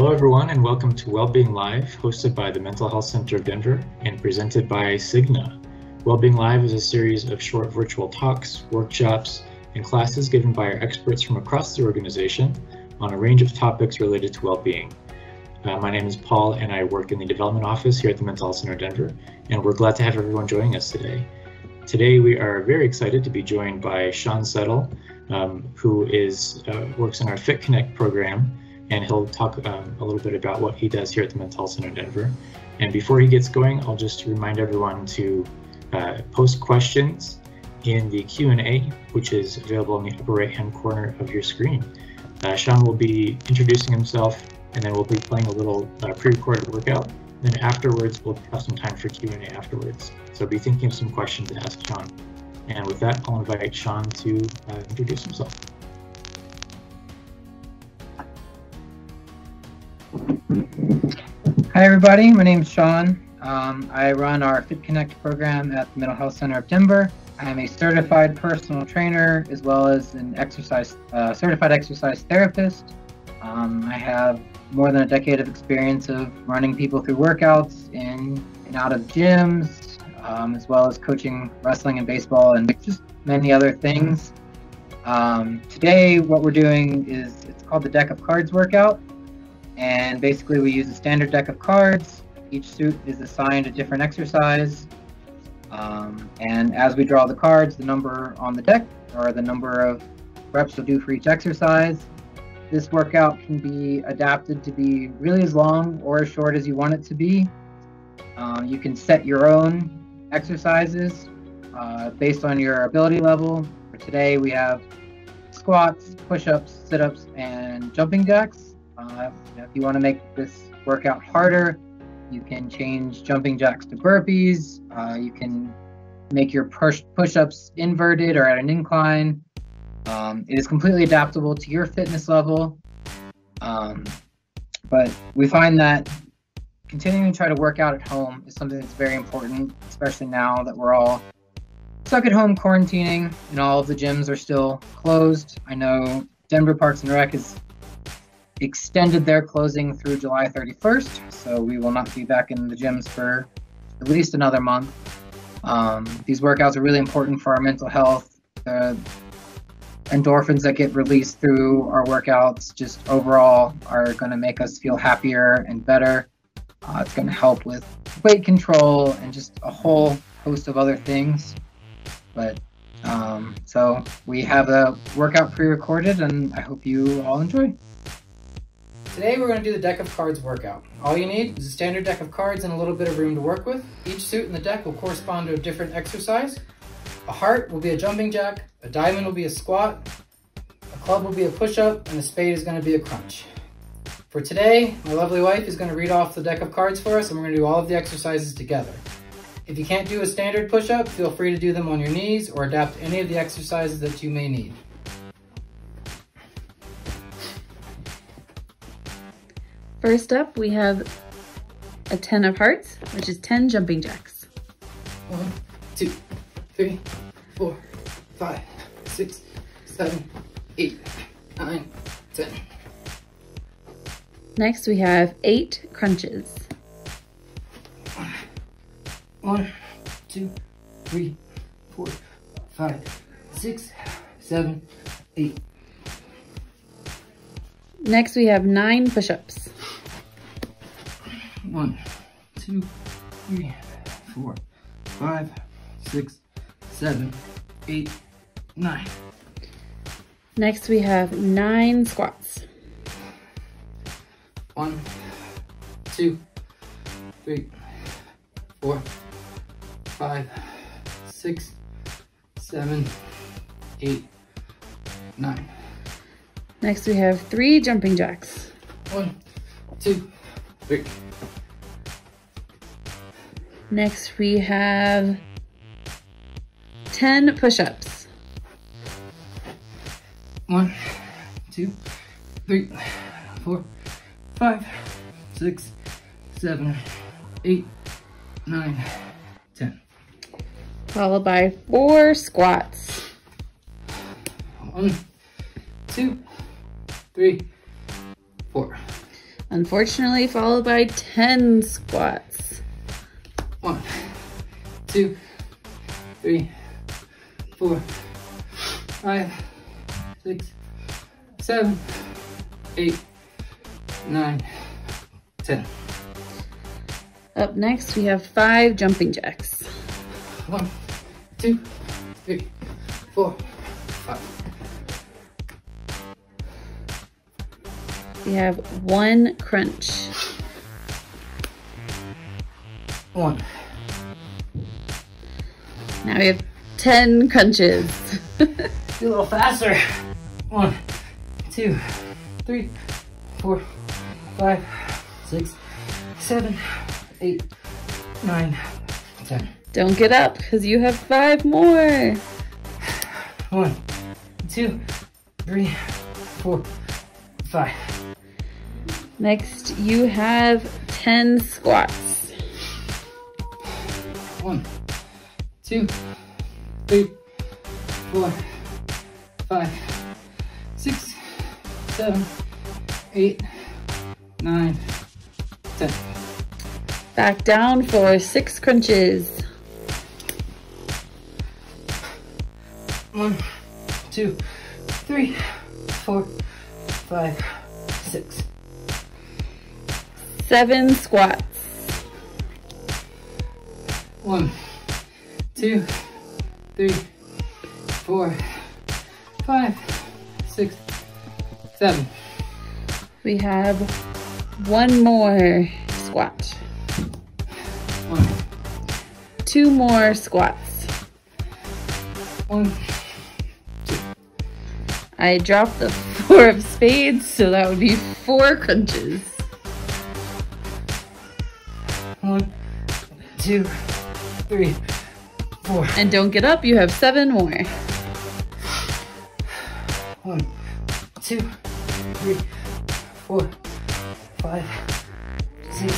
Hello everyone and welcome to Wellbeing Live, hosted by the Mental Health Center of Denver and presented by Cigna. Wellbeing Live is a series of short virtual talks, workshops, and classes given by our experts from across the organization on a range of topics related to well-being. My name is Paul and I work in the development office here at the Mental Health Center of Denver, and we're glad to have everyone joining us today. Today we are very excited to be joined by Sean Settle, who works in our Fit Connect program, and he'll talk a little bit about what he does here at the Mental Health Center of Denver. And before he gets going, I'll just remind everyone to post questions in the Q&A, which is available in the upper right-hand corner of your screen. Sean will be introducing himself, and then we'll be playing a little pre-recorded workout. Then afterwards, we'll have some time for Q&A afterwards. So be thinking of some questions to ask Sean. And with that, I'll invite Sean to introduce himself. Hi everybody, my name is Sean. I run our Fit Connect program at the Mental Health Center of Denver. I am a certified personal trainer as well as an certified exercise therapist. I have more than a decade of experience of running people through workouts in and out of gyms, as well as coaching wrestling and baseball and just many other things. Today what we're doing is, it's called the Deck of Cards workout. And basically we use a standard deck of cards. Each suit is assigned a different exercise. And as we draw the cards, the number on the deck or the number of reps we'll do for each exercise. This workout can be adapted to be really as long or as short as you want it to be. You can set your own exercises based on your ability level. For today we have squats, push-ups, sit-ups, and jumping jacks. If you want to make this workout harder, you can change jumping jacks to burpees. You can make your push-ups inverted or at an incline. It is completely adaptable to your fitness level. But we find that continuing to try to work out at home is something that's very important, especially now that we're all stuck at home quarantining and all of the gyms are still closed. I know Denver Parks and Rec has extended their closing through July 31st, so we will not be back in the gyms for at least another month. These workouts are really important for our mental health. The endorphins that get released through our workouts just overall are going to make us feel happier and better. It's going to help with weight control and just a whole host of other things. But so we have a workout pre-recorded, and I hope you all enjoy. Today we're going to do the Deck of Cards workout. All you need is a standard deck of cards and a little bit of room to work with. Each suit in the deck will correspond to a different exercise. A heart will be a jumping jack, a diamond will be a squat, a club will be a push-up, and a spade is going to be a crunch. For today, my lovely wife is going to read off the deck of cards for us, and we're going to do all of the exercises together. If you can't do a standard push-up, feel free to do them on your knees or adapt any of the exercises that you may need. First up, we have a 10 of hearts, which is 10 jumping jacks. 1, 2, 3, 4, 5, 6, 7, 8, 9, 10. Next, we have 8 crunches. 1, 2, 3, 4, 5, 6, 7, 8. Next, we have 9 push-ups. 1, 2, 3, 4, 5, 6, 7, 8, 9. Next, we have 9 squats. 1, 2, 3, 4, 5, 6, 7, 8, 9. Next, we have 3 jumping jacks. 1, 2, 3. Next, we have 10 push-ups. 1, 2, 3, 4, 5, 6, 7, 8, 9, 10. Followed by 4 squats. 1, 2, 3, 4. Unfortunately, followed by 10 squats. 1, 2, 3, 4, 5, 6, 7, 8, 9, 10. Up next, we have 5 jumping jacks. 1, 2, 3, 4, 5. We have 1 crunch. 1. Now we have 10 crunches. Do a little faster. 1, 2, 3, 4, 5, 6, 7, 8, 9, 10. Don't get up because you have 5 more. 1, 2, 3, 4, 5. Next, you have 10 squats. 1, 2, 3, 4, 5, 6, 7, 8, 9, 10. Back down for 6 crunches. 1, 2, 3, 4, 5, 6. 7 squats. 1, 2, 3, 4, 5, 6, 7. We have 1 more squat. 1, 2 more squats. 1, I dropped the 4 of spades, so that would be 4 crunches. 1, 2, 3, 4. And don't get up, you have 7 more. 1, 2, 3, 4, 5, 6,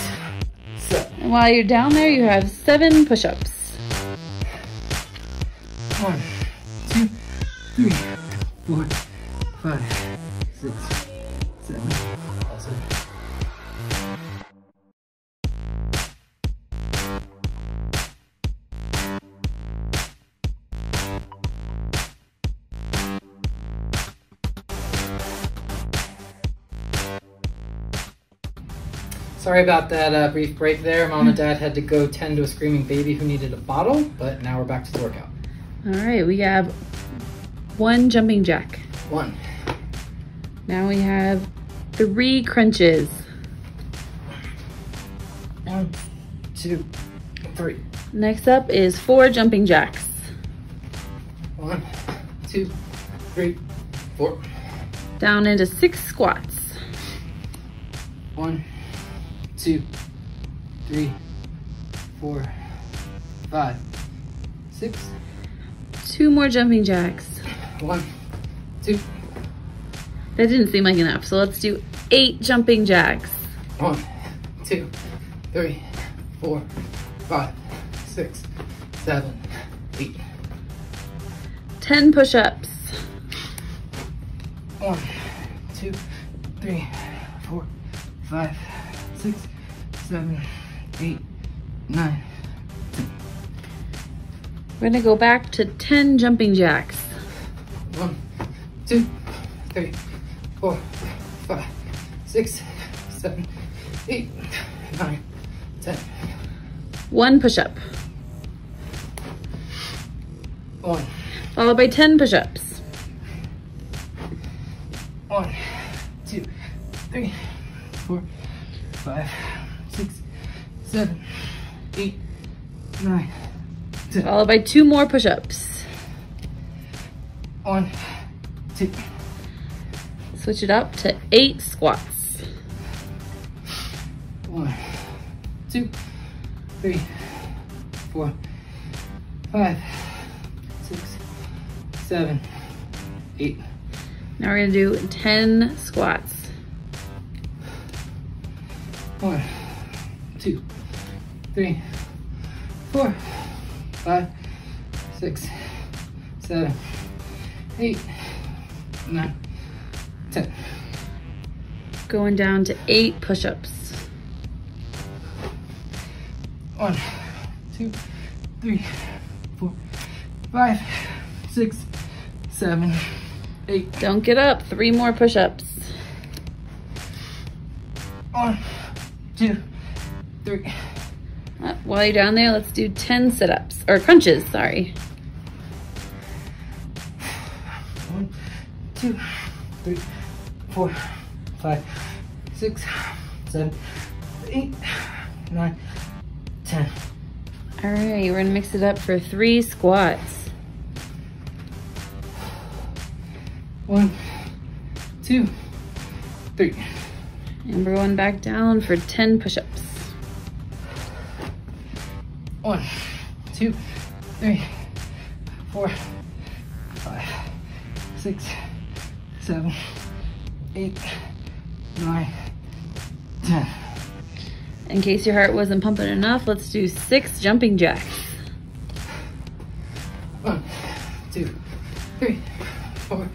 7. And while you're down there, you have 7 push-ups. 1, 2, 3, 4, 5, 6, 7. Also. Sorry about that brief break there. Mom and Dad had to go tend to a screaming baby who needed a bottle, but now we're back to the workout. All right, we have 1 jumping jack. 1, Now we have 3 crunches. 1, 2, 3. Next up is 4 jumping jacks. 1, 2, 3, 4. Down into 6 squats. 1, 2, 3, 4, 5, 6. 2 more jumping jacks. 1, 2, That didn't seem like enough, so let's do 8 jumping jacks. 1, 2, 3, 4, 5, 6, 7, 8. 10 push-ups. 1, 2, 3, 4, 5, 6, 7, 8, 9. We're gonna go back to 10 jumping jacks. 1, 2, 3, 4, 5, 6, 7, 8, 9, 10. 1 push-up, 1, followed by 10 push-ups. 1, 2, 3, 4, 5, 6, 7, 8, 9, 10. Followed by 2 more push-ups. 1, 2, Switch it up to 8 squats. 1, 2, 3, 4, 5, 6, 7, 8. Now we're gonna do 10 squats. 1, 2, 3, 4, 5, 6, 7, 8, 9, 10. Going down to 8 push-ups. 1, 2, 3, 4, 5, 6, 7, 8. Don't get up. 3 more push-ups. 1, 2, 3. While you're down there, let's do 10 sit-ups, or crunches, sorry. 1, 2, 3, 4, 5, 6, 7, 8, 9, 10. All right, we're gonna mix it up for 3 squats. 1, 2, 3. And we're going back down for 10 push-ups. 1, 2, 3, 4, 5, 6, 7, 8, 9, 10. In case your heart wasn't pumping enough, let's do 6 jumping jacks. 1, 2, 3, 4,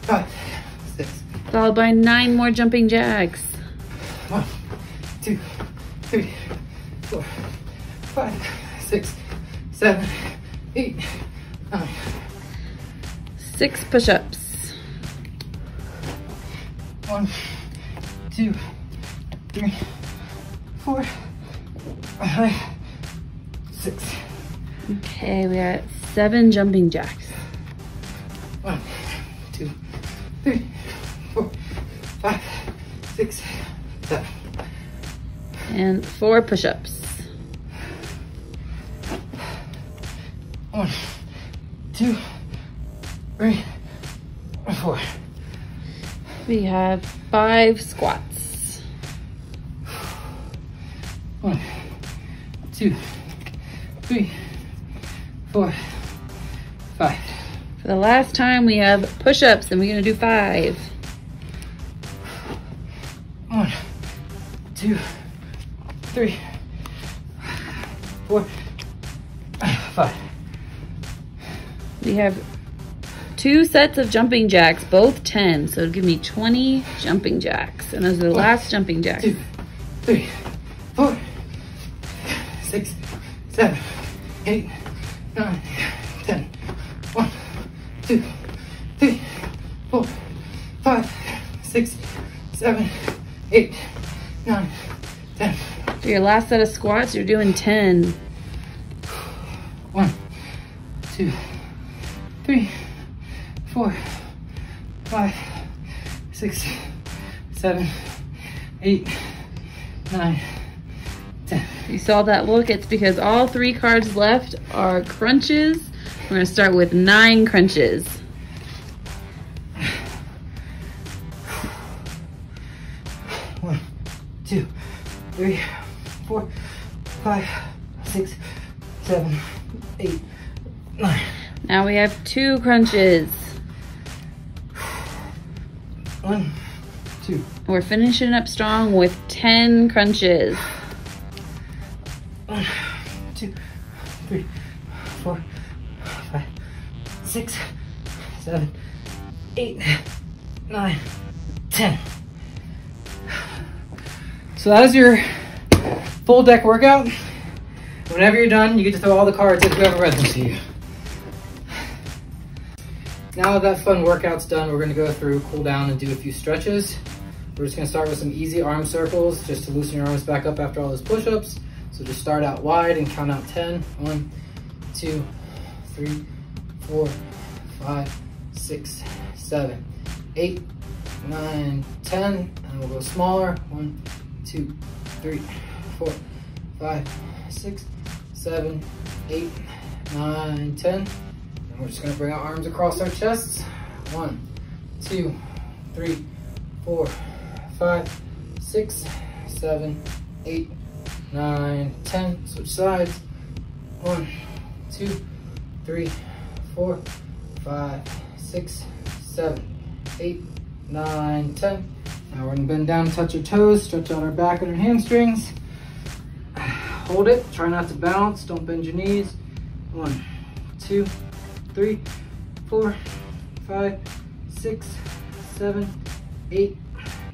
5, 6. Followed by 9 more jumping jacks. 1, 2, 3, 4, 5, 6, 7, 8, 9. 6 push-ups. 1, 2, 3, 4, 5, 6. Okay, we got 7 jumping jacks. 1, 2, 3, 4, 5, 6, 7. And 4 push-ups. 1, 2, 3, 4. We have 5 squats. 1, 2, 3, 4, 5. For the last time, we have push-ups, and we're gonna do 5. 1, 2, 3, 4, 5. We have 2 sets of jumping jacks, both 10, so it'll give me 20 jumping jacks. And those are the last jumping jacks. 2, 3, 4, 6, 7, 8, 9, 10. 1, 2, 3, 4, 5, 6, 7, 8, 9, 10. For your last set of squats, you're doing 10. 1, 2, 3, 4, 5, 6, 7, 8, 9, 10. You saw that look? It's because all 3 cards left are crunches. We're gonna start with 9 crunches. 1, 2, 3, 4, 5, 6, 7, 8, 9. Now we have 2 crunches. 1, 2. We're finishing up strong with 10 crunches. 1, 2, 3, 4, 5, 6, 7, 8, 9, 10. So that is your full deck workout. Whenever you're done, you get to throw all the cards at whoever read them to you. Now that fun workout's done, we're gonna go through, cool down, and do a few stretches. We're just gonna start with some easy arm circles, just to loosen your arms back up after all those push-ups. So just start out wide and count out 10. 1, 2, 3, 4, 5, 6, 7, 8, 9, 10. And we'll go smaller. 1, 2, 3, 4, 5, 6, 7, 8, 9, 10. And we're just gonna bring our arms across our chests. 1, 2, 3, 4, 5, 6, 7, 8, 9, 10. Switch sides. 1, 2, 3, 4, 5, 6, 7, 8, 9, 10. Now we're gonna bend down, touch our toes, stretch out our back and our hamstrings. Hold it, try not to bounce, don't bend your knees. 1, 2, 3, 4, 5, 6, 7, 8,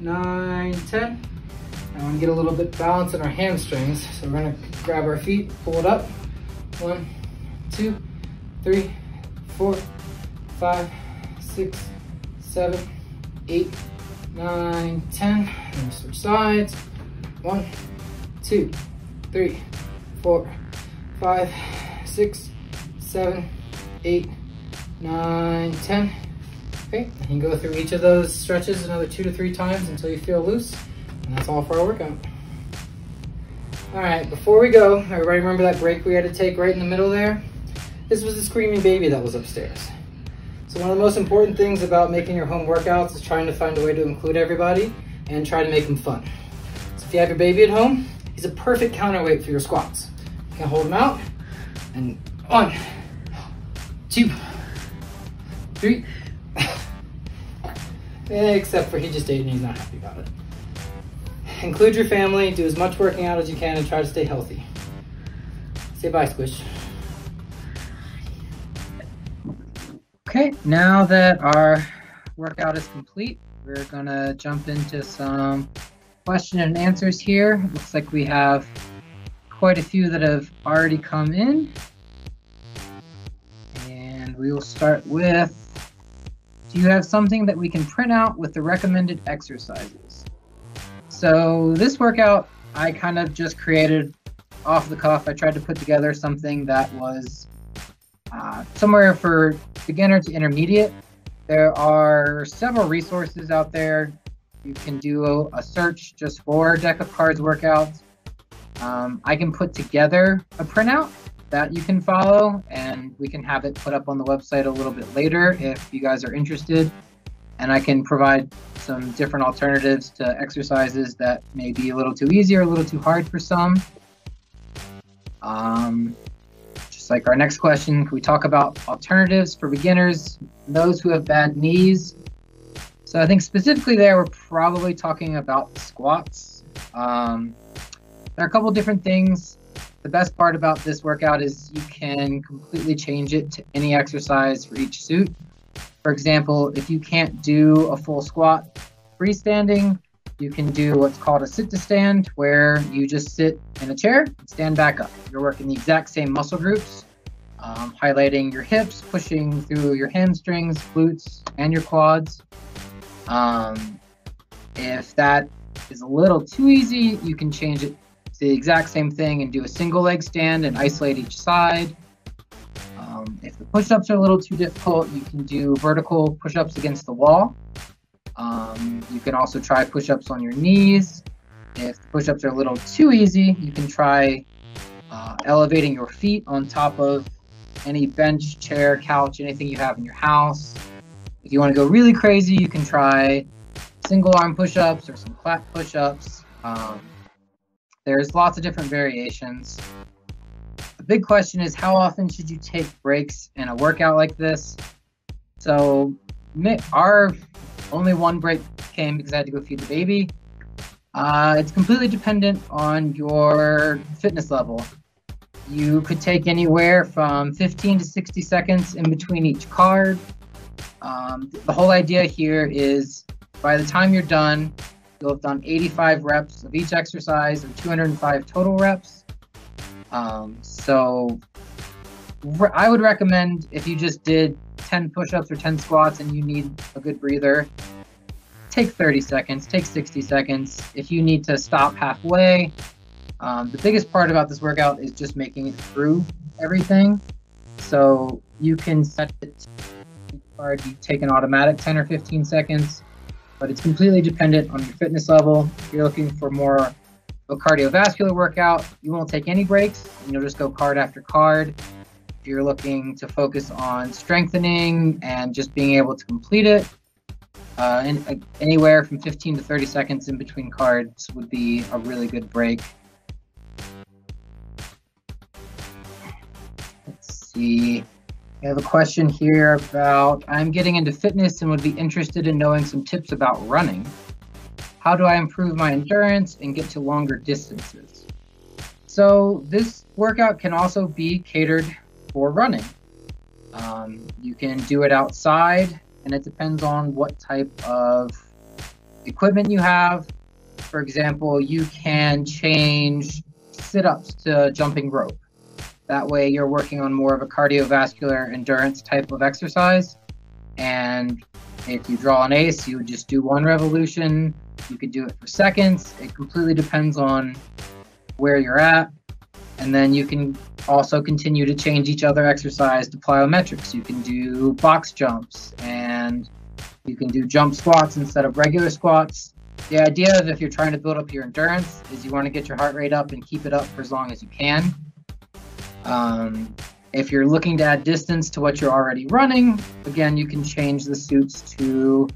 9, 10. I want to get a little bit balance in our hamstrings. So we're gonna grab our feet, pull it up. 1, 2, 3, 4, 5, 6, 7, 8, 9, 10. And switch sides. 1, 2, 3, 4, 5, 6, 7, 8, 9, 10. Okay, and you go through each of those stretches another 2 to 3 times until you feel loose. And that's all for our workout. All right, before we go, everybody remember that break we had to take right in the middle there? This was the screaming baby that was upstairs. So one of the most important things about making your home workouts is trying to find a way to include everybody and try to make them fun. So if you have your baby at home, he's a perfect counterweight for your squats. You can hold him out, and 1, 2, 3. Except for he just ate and he's not happy about it. Include your family, do as much working out as you can, and try to stay healthy. Say bye, Squish. Okay, now that our workout is complete, we're gonna jump into some question and answers here. Looks like we have quite a few that have already come in. And we will start with, do you have something that we can print out with the recommended exercises? So this workout, I kind of just created off the cuff. I tried to put together something that was somewhere for beginner to intermediate. There are several resources out there. You can do a search just for deck of cards workouts. I can put together a printout that you can follow, and we can have it put up on the website a little bit later if you guys are interested. And I can provide some different alternatives to exercises that may be a little too easy or a little too hard for some. Just like our next question, can we talk about alternatives for beginners, those who have bad knees? So I think specifically there, we're probably talking about squats. There are a couple different things. The best part about this workout is you can completely change it to any exercise for each suit. For example, if you can't do a full squat freestanding, you can do what's called a sit to stand, where you just sit in a chair and stand back up. You're working the exact same muscle groups, highlighting your hips, pushing through your hamstrings, glutes, and your quads. If that is a little too easy, you can change it to the exact same thing and do a single leg stand and isolate each side. If the push-ups are a little too difficult, you can do vertical push-ups against the wall. You can also try push-ups on your knees. If the push-ups are a little too easy, you can try elevating your feet on top of any bench, chair, couch, anything you have in your house. If you want to go really crazy, you can try single arm push-ups or some flat push-ups. There's lots of different variations. The big question is, how often should you take breaks in a workout like this? So our only one break came because I had to go feed the baby. It's completely dependent on your fitness level. You could take anywhere from 15 to 60 seconds in between each card. The whole idea here is by the time you're done, you'll have done 85 reps of each exercise or 205 total reps. So I would recommend, if you just did 10 push-ups or 10 squats and you need a good breather, take 30 seconds, take 60 seconds. If you need to stop halfway, the biggest part about this workout is just making it through everything. So you can set it hard, you take an automatic 10 or 15 seconds, but it's completely dependent on your fitness level. If you're looking for more a cardiovascular workout, you won't take any breaks, and you'll just go card after card. If you're looking to focus on strengthening and just being able to complete it, anywhere from 15 to 30 seconds in between cards would be a really good break. Let's see. I have a question here about, I'm getting into fitness and would be interested in knowing some tips about running. How do I improve my endurance and get to longer distances? So this workout can also be catered for running. You can do it outside, and it depends on what type of equipment you have. For example, you can change sit-ups to jumping rope. That way you're working on more of a cardiovascular endurance type of exercise. And if you draw an ace, you would just do 1 revolution. You could do it for seconds. It completely depends on where you're at. And then you can also continue to change each other exercise to plyometrics. You can do box jumps, and you can do jump squats instead of regular squats. The idea of if you're trying to build up your endurance is you want to get your heart rate up and keep it up for as long as you can. If you're looking to add distance to what you're already running, again, you can change the suits to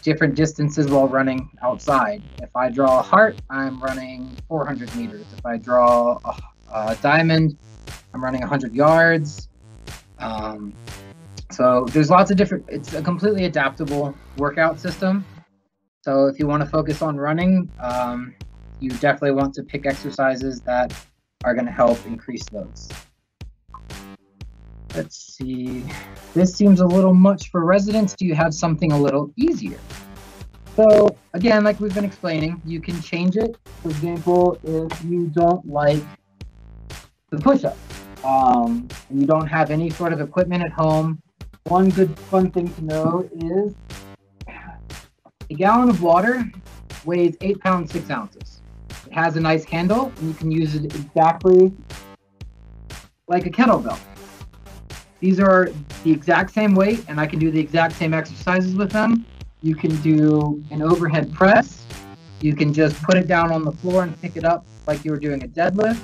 different distances while running outside. If I draw a heart, I'm running 400 meters. If I draw a diamond, I'm running 100 yards. So there's lots of different, it's a completely adaptable workout system. So if you want to focus on running, you definitely want to pick exercises that are going to help increase those. Let's see. This seems a little much for residents. Do you have something a little easier? So again, like we've been explaining, you can change it. For example, if you don't like the push-up, and you don't have any sort of equipment at home, one good fun thing to know is a gallon of water weighs 8 pounds, 6 ounces. It has a nice handle, and you can use it exactly like a kettlebell. These are the exact same weight, and I can do the exact same exercises with them. You can do an overhead press. You can just put it down on the floor and pick it up like you were doing a deadlift.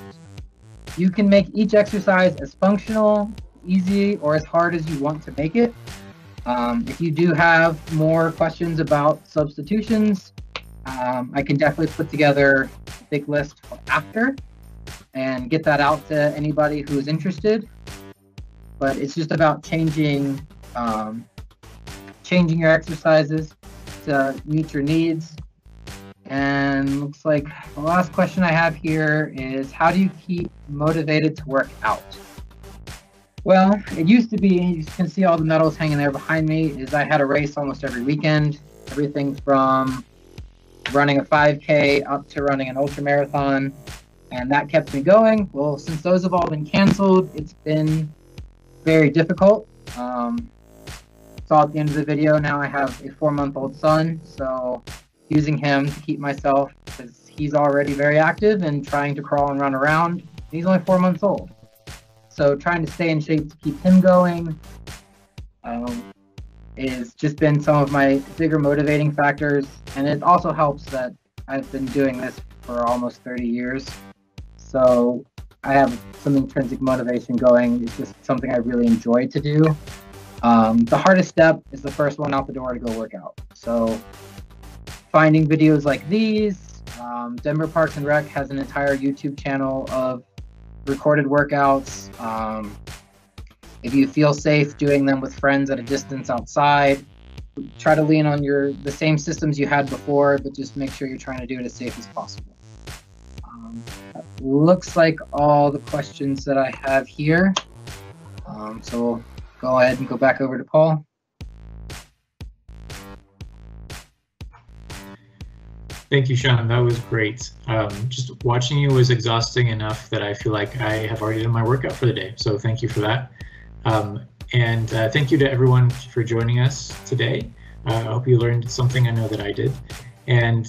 You can make each exercise as functional, easy, or as hard as you want to make it. If you do have more questions about substitutions, I can definitely put together a big list for after and get that out to anybody who is interested. But it's just about changing your exercises to meet your needs. And looks like the last question I have here is, how do you keep motivated to work out? Well, it used to be, you can see all the medals hanging there behind me, is I had a race almost every weekend. Everything from running a 5K up to running an ultra marathon, and that kept me going. Well, since those have all been canceled, it's been very difficult. Saw at the end of the video, now I have a 4-month-old son, so using him to keep myself, because he's already very active and trying to crawl and run around. He's only 4 months old. So trying to stay in shape to keep him going is just been some of my bigger motivating factors. And it also helps that I've been doing this for almost 30 years. So I have some intrinsic motivation going. It's just something I really enjoy to do. The hardest step is the first one out the door to go work out. So finding videos like these, Denver Parks and Rec has an entire YouTube channel of recorded workouts. If you feel safe doing them with friends at a distance outside, try to lean on the same systems you had before, but just make sure you're trying to do it as safe as possible. That looks like all the questions that I have here. So we'll go ahead and go back over to Paul. Thank you, Sean. That was great. Just watching you was exhausting enough that I feel like I have already done my workout for the day. So thank you for that. And thank you to everyone for joining us today. I hope you learned something. I know that I did. And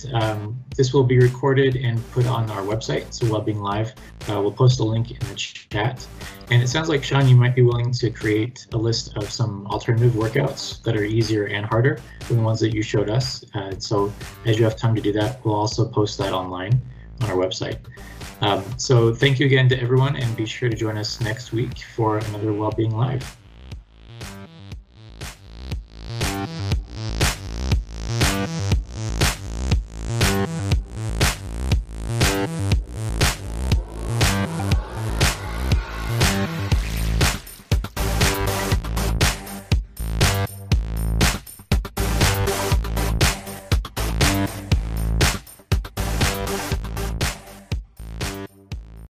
this will be recorded and put on our website, so Wellbeing Live. We'll post a link in the chat. And it sounds like, Sean, you might be willing to create a list of some alternative workouts that are easier and harder than the ones that you showed us. So as you have time to do that, we'll also post that online on our website. So thank you again to everyone, and be sure to join us next week for another Wellbeing Live.